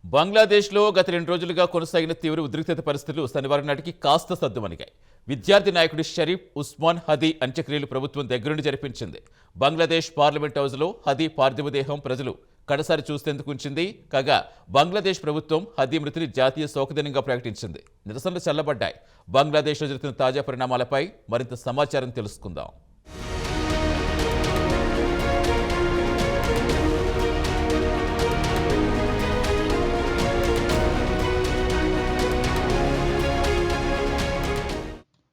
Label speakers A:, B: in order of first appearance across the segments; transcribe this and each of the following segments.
A: బంగ్లాదేశ్లో గత 2 రోజులుగా కొనసాగిన తీవ్ర ఉద్రిక్తత పరిస్థితులు శనివారం నాటికి కాస్త సద్దుమణిగాయి. విద్యార్థి నాయకుడు షరీఫ్ ఉస్మాన్ హదీ అంత్యక్రియలు ప్రభుత్వం దగ్గరుండి జరిపించింది. బంగ్లాదేశ్ పార్లమెంట్ హౌస్లో హదీ పార్థివ దేహం ప్రజలు కడసారి చూసేందుకు ఉంచింది. కాగా బంగ్లాదేశ్ ప్రభుత్వం హదీ మృతిని జాతీయ శోకదినంగా ప్రకటించింది. నిరసనలు చల్లబడ్డాయి. బంగ్లాదేశ్లో జరుగుతున్న తాజా పరిణామాలపై మరింత సమాచారం తెలుసుకుందాం.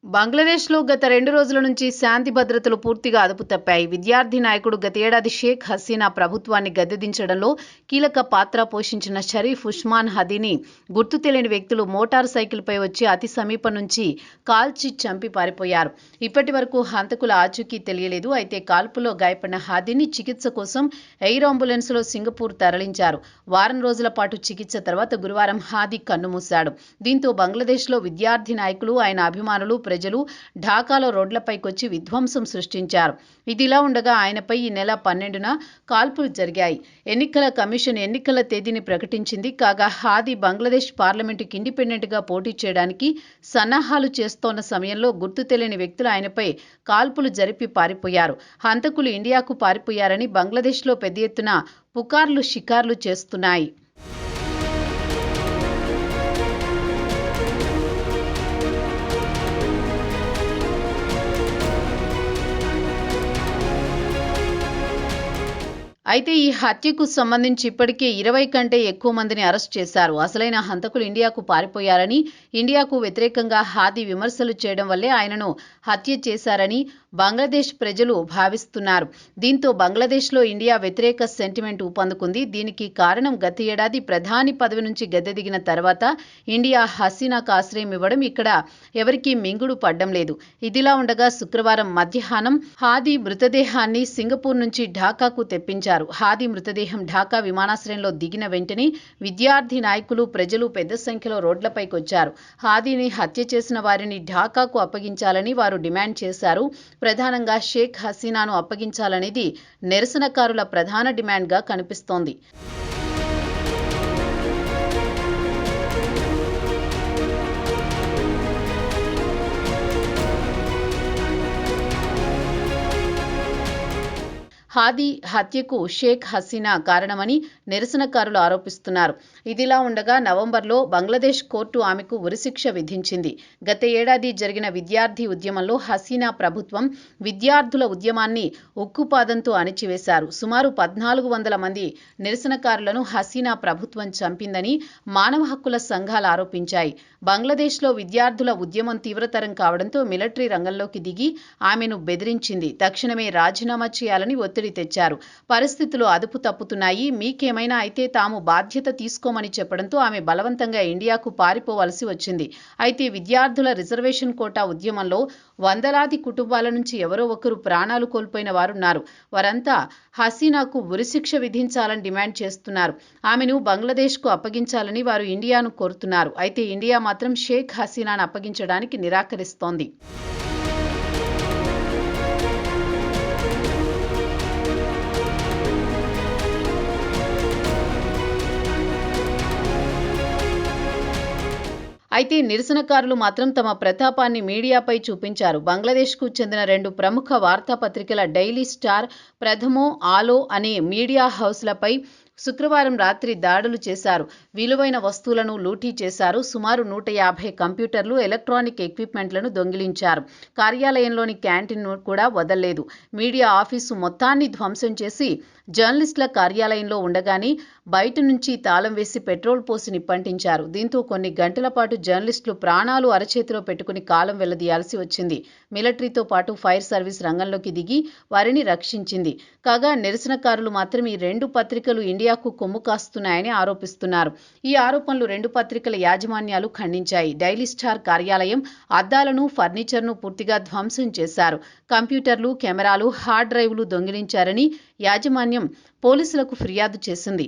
B: బంగ్లాదేశ్లో గత 2 రోజుల నుంచి శాంతి భద్రతలు పూర్తిగా అదుపు తప్పాయి. విద్యార్థి నాయకుడు గత ఏడాది షేక్ హసీనా ప్రభుత్వాన్ని గద్దెదించడంలో కీలక పాత్ర పోషించిన షరీఫ్ ఉస్మాన్ హదీని గుర్తు తెలియని వ్యక్తులు మోటార్ సైకిల్పై వచ్చి అతి సమీపం నుంచి కాల్చి చంపి పారిపోయారు. ఇప్పటి వరకు హంతకుల ఆచూకీ తెలియలేదు. అయితే కాల్పులో గాయపడిన హదీని చికిత్స కోసం ఎయిర్ అంబులెన్స్లో సింగపూర్ తరలించారు. వారం రోజుల పాటు చికిత్స తర్వాత గురువారం హాదీ కన్నుమూశాడు. దీంతో బంగ్లాదేశ్లో విద్యార్థి నాయకులు, ఆయన అభిమానులు, ప్రజలు ఢాకాలో రోడ్లపైకొచ్చి విధ్వంసం సృష్టించారు. ఇదిలా ఉండగా ఆయనపై ఈ నెల 12న కాల్పులు జరిగాయి. ఎన్నికల కమిషన్ ఎన్నికల తేదీని ప్రకటించింది. కాగా హాదీ బంగ్లాదేశ్ పార్లమెంటుకి ఇండిపెండెంట్గా పోటీ చేయడానికి సన్నాహాలు చేస్తోన్న సమయంలో గుర్తు తెలియని వ్యక్తులు ఆయనపై కాల్పులు జరిపి పారిపోయారు. హంతకులు ఇండియాకు పారిపోయారని బంగ్లాదేశ్లో పెద్ద ఎత్తున పుకార్లు షికార్లు చేస్తున్నాయి. అయితే ఈ హత్యకు సంబంధించి ఇప్పటికే 20 కంటే ఎక్కువ మందిని అరెస్ట్ చేశారు. అసలైన హంతకులు ఇండియాకు పారిపోయారని, ఇండియాకు వ్యతిరేకంగా హాదీ విమర్శలు చేయడం వల్లే ఆయనను హత్య చేశారని బంగ్లాదేశ్ ప్రజలు భావిస్తున్నారు. దీంతో బంగ్లాదేశ్లో ఇండియా వ్యతిరేక సెంటిమెంట్ ఊపందుకుంది. దీనికి కారణం గత ఏడాది ప్రధాని పదవి నుంచి గద్దెదిగిన తర్వాత ఇండియా హసీనాకు ఆశ్రయం ఇవ్వడం. ఇక్కడ ఎవరికీ మింగుడు పడ్డం లేదు. ఇదిలా ఉండగా శుక్రవారం మధ్యాహ్నం హాదీ మృతదేహాన్ని సింగపూర్ నుంచి ఢాకాకు తెప్పించారు. హాదీ మృతదేహం ఢాకా విమానాశ్రయంలో దిగిన వెంటనే విద్యార్థి నాయకులు, ప్రజలు పెద్ద సంఖ్యలో రోడ్లపైకి వచ్చారు. హాదీని హత్య చేసిన వారిని ఢాకాకు అప్పగించాలని వారు డిమాండ్ చేశారు. ప్రధానంగా షేక్ హసీనాను అప్పగించాలనేది నిరసనకారుల ప్రధాన డిమాండ్గా కనిపిస్తోంది. హాదీ హత్యకు షేక్ హసీనా కారణమని నిరసనకారులు ఆరోపిస్తున్నారు. ఇదిలా ఉండగా నవంబర్లో బంగ్లాదేశ్ కోర్టు ఆమెకు ఉరిశిక్ష విధించింది. గత ఏడాది జరిగిన విద్యార్థి ఉద్యమంలో హసీనా ప్రభుత్వం విద్యార్థుల ఉద్యమాన్ని ఉక్కుపాదంతో అణిచివేశారు. సుమారు 1400 మంది నిరసనకారులను హసీనా ప్రభుత్వం చంపిందని మానవ హక్కుల సంఘాలు ఆరోపించాయి. బంగ్లాదేశ్లో విద్యార్థుల ఉద్యమం తీవ్రతరం కావడంతో మిలిటరీ రంగంలోకి దిగి ఆమెను బెదిరించింది. తక్షణమే రాజీనామా చేయాలని ఒత్తిడి తెచ్చారు. పరిస్థితులు అదుపు తప్పుతున్నాయి, మీకేమైనా అయితే తాము బాధ్యత తీసుకోమని చెప్పడంతో ఆమె బలవంతంగా ఇండియాకు పారిపోవలసి వచ్చింది. అయితే విద్యార్థుల రిజర్వేషన్ కోటా ఉద్యమంలో వందలాది కుటుంబాల నుంచి ఎవరో ఒకరు ప్రాణాలు కోల్పోయిన వారున్నారు. వారంతా హసీనాకు ఉరిశిక్ష విధించాలని డిమాండ్ చేస్తున్నారు. ఆమెను బంగ్లాదేశ్కు అప్పగించాలని వారు ఇండియాను కోరుతున్నారు. అయితే ఇండియా మాత్రం షేక్ హసీనాను అప్పగించడానికి నిరాకరిస్తోంది. అయితే నిరసనకారులు మాత్రం తమ ప్రతాపాన్ని మీడియాపై చూపించారు. బంగ్లాదేశ్కు చెందిన 2 ప్రముఖ వార్తాపత్రికల డైలీ స్టార్, ప్రథమో, ఆలో అనే మీడియా హౌస్లపై శుక్రవారం రాత్రి దాడులు చేశారు. విలువైన వస్తువులను లూటీ చేశారు. సుమారు 150 కంప్యూటర్లు, ఎలక్ట్రానిక్ ఎక్విప్మెంట్లను దొంగిలించారు. కార్యాలయంలోని క్యాంటీన్ను కూడా వదల్లేదు. మీడియా ఆఫీసు మొత్తాన్ని ధ్వంసం చేసి జర్నలిస్టుల కార్యాలయంలో ఉండగానే బయట నుంచి తాళం వేసి పెట్రోల్ పోసి నిప్పంటించారు. దీంతో కొన్ని గంటల పాటు జర్నలిస్టులు ప్రాణాలు అరచేతిలో పెట్టుకుని కాలం వెళ్లదీయాల్సి వచ్చింది. మిలిటరీతో పాటు ఫైర్ సర్వీస్ రంగంలోకి దిగి వారిని రక్షించింది. కాగా నిరసనకారులు మాత్రం ఈ 2 పత్రికలు ఇండియాకు కొమ్ము కాస్తున్నాయని ఆరోపిస్తున్నారు. ఈ ఆరోపణలు 2 పత్రికల యాజమాన్యాలు ఖండించాయి. డైలీ స్టార్ కార్యాలయం అద్దాలను, ఫర్నిచర్ను పూర్తిగా ధ్వంసం చేశారు. కంప్యూటర్లు, కెమెరాలు, హార్డ్ డ్రైవ్లు దొంగిలించారని యాజమాన్యం పోలీసులకు ఫిర్యాదు చేసింది.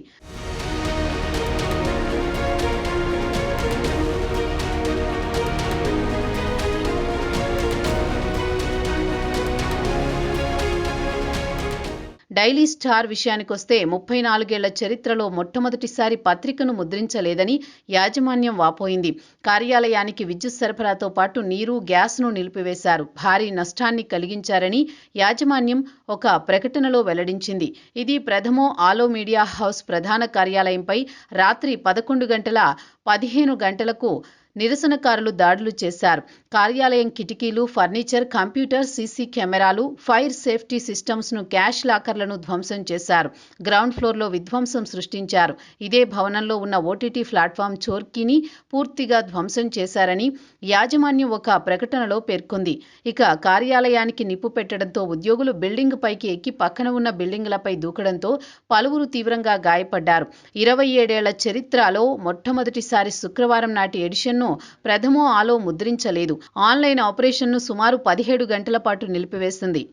B: డైలీ స్టార్ విషయానికొస్తే 34 ఏళ్ల చరిత్రలో మొట్టమొదటిసారి పత్రికను ముద్రించలేదని యాజమాన్యం వాపోయింది. కార్యాలయానికి విద్యుత్ సరఫరాతో పాటు నీరు, గ్యాస్ను నిలిపివేశారు. భారీ నష్టాన్ని కలిగించారని యాజమాన్యం ఒక ప్రకటనలో వెల్లడించింది. ఇది ప్రథమో ఆలో మీడియా హౌస్ ప్రధాన కార్యాలయంపై రాత్రి 11:15 గంటలకు నిరసనకారులు దాడులు చేశారు. కార్యాలయం కిటికీలు, ఫర్నిచర్, కంప్యూటర్, సీసీ కెమెరాలు, ఫైర్ సేఫ్టీ సిస్టమ్స్ను, క్యాష్ లాకర్లను ధ్వంసం చేశారు. గ్రౌండ్ ఫ్లోర్లో విధ్వంసం సృష్టించారు. ఇదే భవనంలో ఉన్న ఓటీటీ ప్లాట్ఫామ్ చోర్కీని పూర్తిగా ధ్వంసం చేశారని యాజమాన్యం ఒక ప్రకటనలో పేర్కొంది. ఇక కార్యాలయానికి నిప్పు పెట్టడంతో ఉద్యోగులు బిల్డింగ్ పైకి ఎక్కి పక్కన ఉన్న బిల్డింగులపై దూకడంతో పలువురు తీవ్రంగా గాయపడ్డారు. 27 ఏళ్ల చరిత్రలో మొట్టమొదటిసారి శుక్రవారం నాటి ఎడిషన్ను ప్రథమో ఆలో ముద్రించలేదు. ఆన్లైన్ ఆపరేషన్ను సుమారు 17 గంటల పాటు నిలిపివేసింది.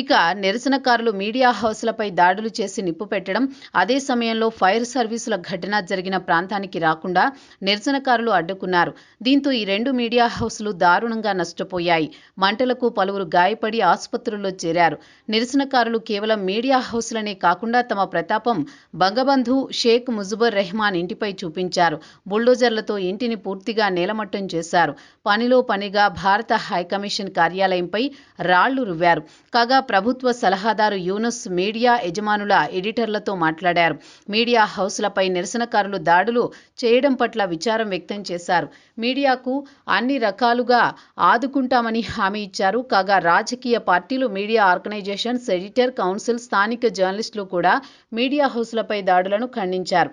B: ఇక నిరసనకారులు మీడియా హౌస్లపై దాడులు చేసి నిప్పు పెట్టడం, అదే సమయంలో ఫైర్ సర్వీసుల ఘటన జరిగిన ప్రాంతానికి రాకుండా నిరసనకారులు అడ్డుకున్నారు. దీంతో ఈ 2 మీడియా హౌస్లు దారుణంగా నష్టపోయాయి. మంటలకు పలువురు గాయపడి ఆసుపత్రుల్లో చేరారు. నిరసనకారులు కేవలం మీడియా హౌస్లనే కాకుండా తమ ప్రతాపం బంగబంధు షేక్ ముజిబుర్ రెహమాన్ ఇంటిపై చూపించారు. బుల్డోజర్లతో ఇంటిని పూర్తిగా నేలమట్టం చేశారు. పనిలో పనిగా భారత హైకమిషన్ కార్యాలయంపై రాళ్లు రువ్వారు. కాగా ప్రభుత్వ సలహాదారు యూనుస్ మీడియా యజమానుల ఎడిటర్లతో మాట్లాడారు. మీడియా హౌస్లపై నిరసనకారులు దాడులు చేయడం పట్ల విచారం వ్యక్తం చేశారు. మీడియాకు అన్ని రకాలుగా ఆదుకుంటామని హామీ ఇచ్చారు. కాగా రాజకీయ పార్టీలు, మీడియా ఆర్గనైజేషన్స్, ఎడిటర్ కౌన్సిల్, స్థానిక జర్నలిస్టులు కూడా మీడియా హౌస్లపై దాడులను ఖండించారు.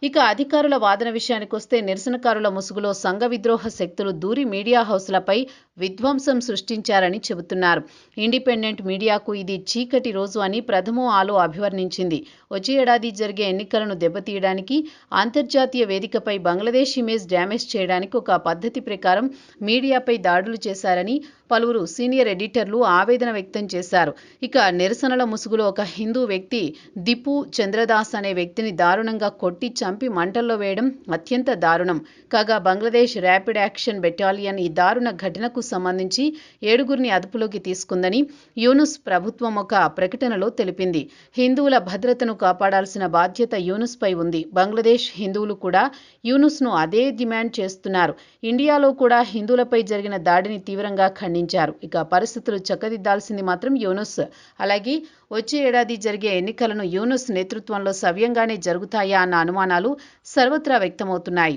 B: ఇక అధికారుల వాదన విషయానికొస్తే నిరసనకారుల ముసుగులో సంఘ విద్రోహ శక్తులు దూరి మీడియా హౌస్లపై విధ్వంసం సృష్టించారని చెబుతున్నారు. ఇండిపెండెంట్ మీడియాకు ఇది చీకటి రోజు అని ప్రథమో ఆలో అభివర్ణించింది. వచ్చే ఏడాది జరిగే ఎన్నికలను దెబ్బతీయడానికి, అంతర్జాతీయ వేదికపై బంగ్లాదేశ్ ఇమేజ్ డ్యామేజ్ చేయడానికి ఒక పద్ధతి ప్రకారం మీడియాపై దాడులు చేశారని పలువురు సీనియర్ ఎడిటర్లు ఆవేదన వ్యక్తం చేశారు. ఇక నిరసనల ముసుగులో ఒక హిందూ వ్యక్తి దిపు చంద్రదాస్ అనే వ్యక్తిని దారుణంగా కొట్టి చంపి మంటల్లో వేయడం అత్యంత దారుణం. కాగా బంగ్లాదేశ్ ర్యాపిడ్ యాక్షన్ బెటాలియన్ ఈ దారుణ ఘటనకు సంబంధించి 7గురిని అదుపులోకి తీసుకుందని యూనుస్ ప్రభుత్వం ఒక ప్రకటనలో తెలిపింది. హిందువుల భద్రతను కాపాడాల్సిన బాధ్యత యూనుస్ పై ఉంది. బంగ్లాదేశ్ హిందువులు కూడా యూనుస్ను అదే డిమాండ్ చేస్తున్నారు. ఇండియాలో కూడా హిందువులపై జరిగిన దాడిని తీవ్రంగా ఖండించారు. ఇక పరిస్థితులు చక్కదిద్దాల్సింది మాత్రం యూనుస్. అలాగే వచ్చే ఏడాది జరిగే ఎన్నికలను యూనుస్ నేతృత్వంలో సవ్యంగానే జరుగుతాయా అన్న అనుమానాలు సర్వత్రా వ్యక్తమవుతున్నాయి.